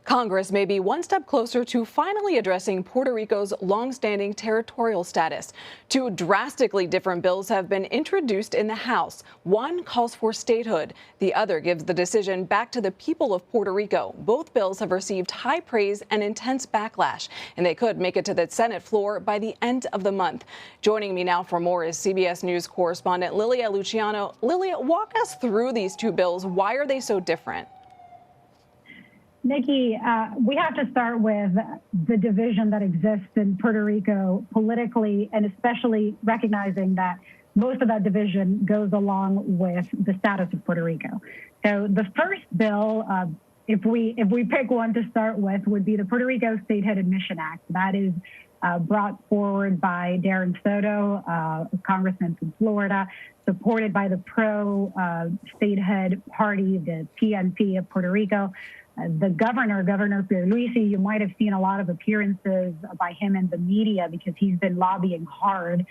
Congress may be one step closer to finally addressing Puerto Rico's longstanding territorial status. Two drastically different bills have been introduced in the House. One calls for statehood. The other gives the decision back to the people of Puerto Rico. Both bills have received high praise and intense backlash, and they could make it to the Senate floor by the end of the month. Joining me now for more is CBS News correspondent Lilia Luciano. Lilia, walk us through these two bills. Why are they so different? Nikki, we have to start with the division that exists in Puerto Rico politically, and especially recognizing that most of that division goes along with the status of Puerto Rico. So the first bill, if we pick one to start with, would be the Puerto Rico Statehood Admission Act. That is brought forward by Darren Soto, a congressman from Florida, supported by the pro-statehood party, the PNP of Puerto Rico. The Governor Pierluisi, you might have seen a lot of appearances by him in the media because he's been lobbying hard,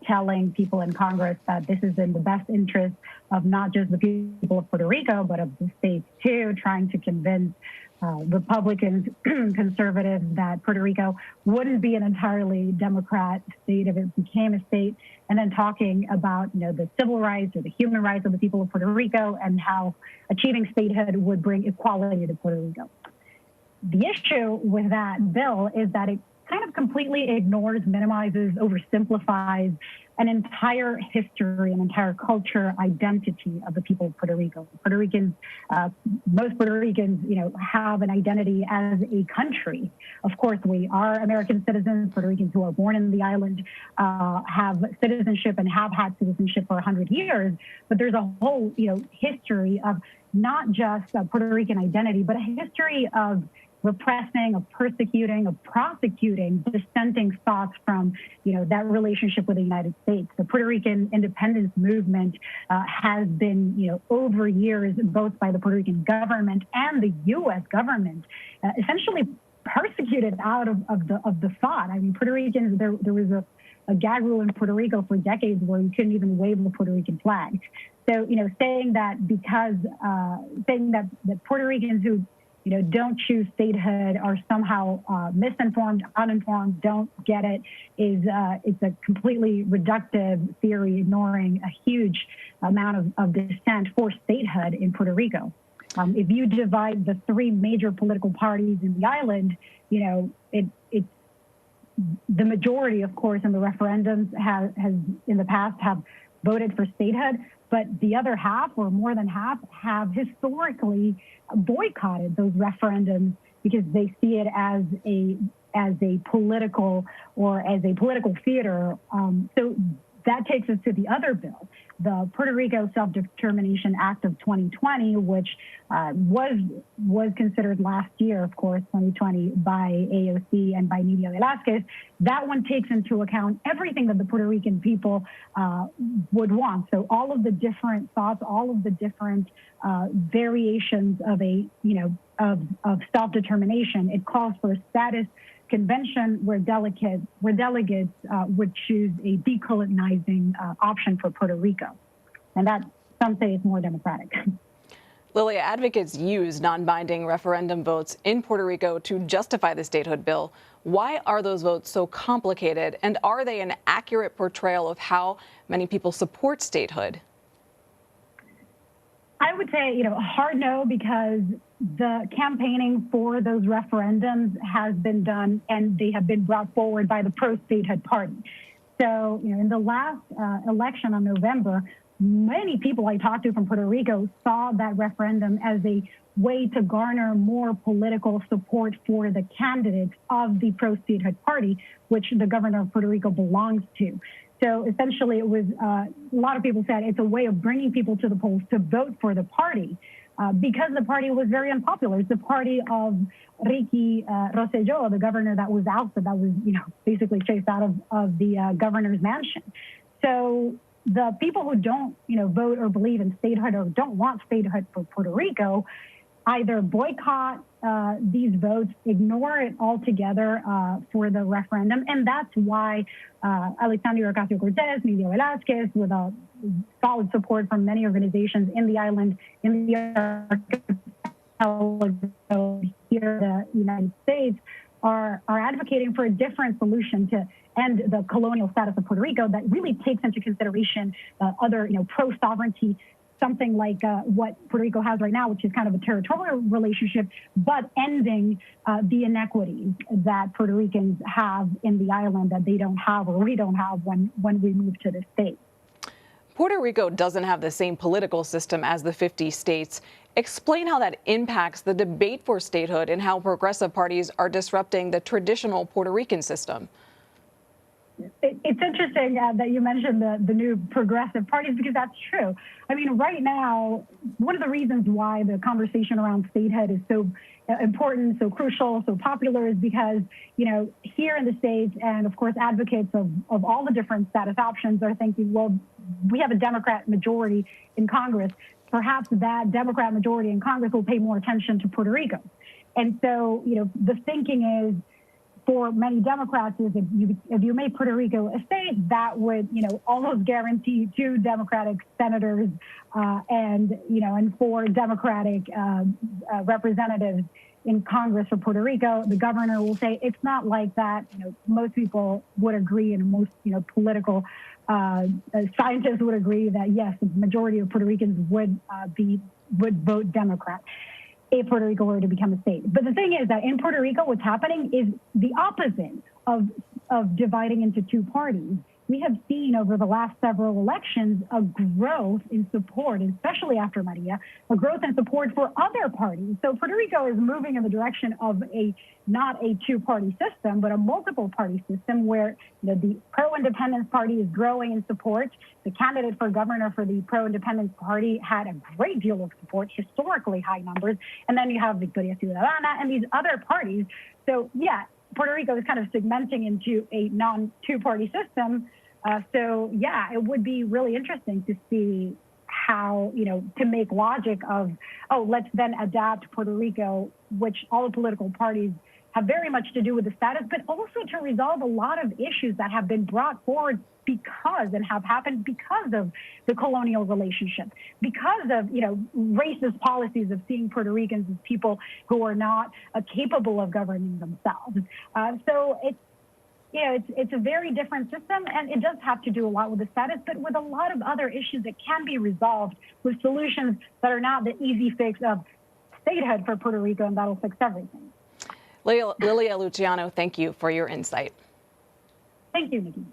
telling people in Congress that this is in the best interest of not just the people of Puerto Rico, but of the states too, trying to convince Republicans, conservatives, that Puerto Rico wouldn't be an entirely Democrat state if it became a state, and then talking about the civil rights or the human rights of the people of Puerto Rico and how achieving statehood would bring equality to Puerto Rico. The issue with that bill is that it kind of completely ignores, minimizes, oversimplifies an entire history, an entire culture, identity of the people of Puerto Rico. Puerto Ricans, most Puerto Ricans, have an identity as a country. Of course, we are American citizens. Puerto Ricans who are born in the island have citizenship and have had citizenship for 100 years. But there's a whole, history of not just Puerto Rican identity, but a history of repressing, of persecuting, of prosecuting dissenting thoughts from, that relationship with the United States. The Puerto Rican independence movement has been, over years, both by the Puerto Rican government and the U.S. government, essentially persecuted out of the thought. I mean, Puerto Ricans, there was a gag rule in Puerto Rico for decades where you couldn't even wave the Puerto Rican flag. So, saying that because, saying that Puerto Ricans who don't choose statehood are somehow misinformed, uninformed, don't get it, it's a completely reductive theory, ignoring a huge amount of dissent for statehood in Puerto Rico. If you divide the three major political parties in the island, it's the majority, of course, in the referendums has in the past have voted for statehood, but the other half, or more than half, have historically boycotted those referendums because they see it as a political theater. So that takes us to the other bill, the Puerto Rico Self-Determination Act of 2020, which was considered last year, of course, 2020, by AOC and by Lilia Luciano. That one takes into account everything that the Puerto Rican people would want. So all of the different thoughts, all of the different variations of of self-determination. It calls for a status convention where delegates would choose a decolonizing option for Puerto Rico. And that, some say, is more democratic. Lilia, advocates use non-binding referendum votes in Puerto Rico to justify the statehood bill. Why are those votes so complicated, and are they an accurate portrayal of how many people support statehood? I would say, hard no, because the campaigning for those referendums has been done and they have been brought forward by the pro-statehood party. So, in the last election on November, many people I talked to from Puerto Rico saw that referendum as a way to garner more political support for the candidates of the pro-statehood party, which the governor of Puerto Rico belongs to. So essentially, it was a lot of people said it's a way of bringing people to the polls to vote for the party because the party was very unpopular. It's the party of Ricky Rosselló, the governor that was ousted, that was basically chased out of the governor's mansion. So the people who don't vote or believe in statehood or don't want statehood for Puerto Rico either boycott these votes, ignore it altogether for the referendum. And that's why Alexandria Ocasio-Cortez, Lilia Luciano, with solid support from many organizations in the island, in the ago here in the United States are advocating for a different solution to end the colonial status of Puerto Rico that really takes into consideration other, pro-sovereignty, something like what Puerto Rico has right now, which is kind of a territorial relationship, but ending the inequities that Puerto Ricans have in the island that they don't have or we don't have when we move to the state. Puerto Rico doesn't have the same political system as the 50 states. Explain how that impacts the debate for statehood and how progressive parties are disrupting the traditional Puerto Rican system. It's interesting that you mentioned the new progressive parties, because that's true. I mean, right now, one of the reasons why the conversation around statehood is so important, so crucial, so popular is because, here in the States, and of course, advocates of all the different status options are thinking, well, we have a Democrat majority in Congress. Perhaps that Democrat majority in Congress will pay more attention to Puerto Rico. And so, the thinking is, for many Democrats, is if you make Puerto Rico a state, that would, almost guarantee 2 Democratic senators and 4 Democratic representatives in Congress for Puerto Rico. The governor will say it's not like that. Most people would agree, and most political scientists would agree that yes, the majority of Puerto Ricans would vote Democrat if Puerto Rico were to become a state. But the thing is that in Puerto Rico, what's happening is the opposite of dividing into 2 parties. We have seen over the last several elections a growth in support, especially after Maria, a growth in support for other parties. So Puerto Rico is moving in the direction of not a 2-party system, but a multiple-party system where the pro-independence party is growing in support. The candidate for governor for the pro-independence party had a great deal of support, historically high numbers. And then you have Victoria Ciudadana and these other parties. So yeah, Puerto Rico is kind of segmenting into a non-2-party system. So yeah, it would be really interesting to see how, to make logic of, let's then adapt Puerto Rico, which all the political parties have very much to do with the status, but also to resolve a lot of issues that have been brought forward because and have happened because of the colonial relationship, because of, racist policies of seeing Puerto Ricans as people who are not capable of governing themselves. So it's a very different system, and it does have to do a lot with the status, but with a lot of other issues that can be resolved with solutions that are not the easy fix of statehood for Puerto Rico, and that'll fix everything. Lilia Luciano, thank you for your insight. Thank you, Nikki.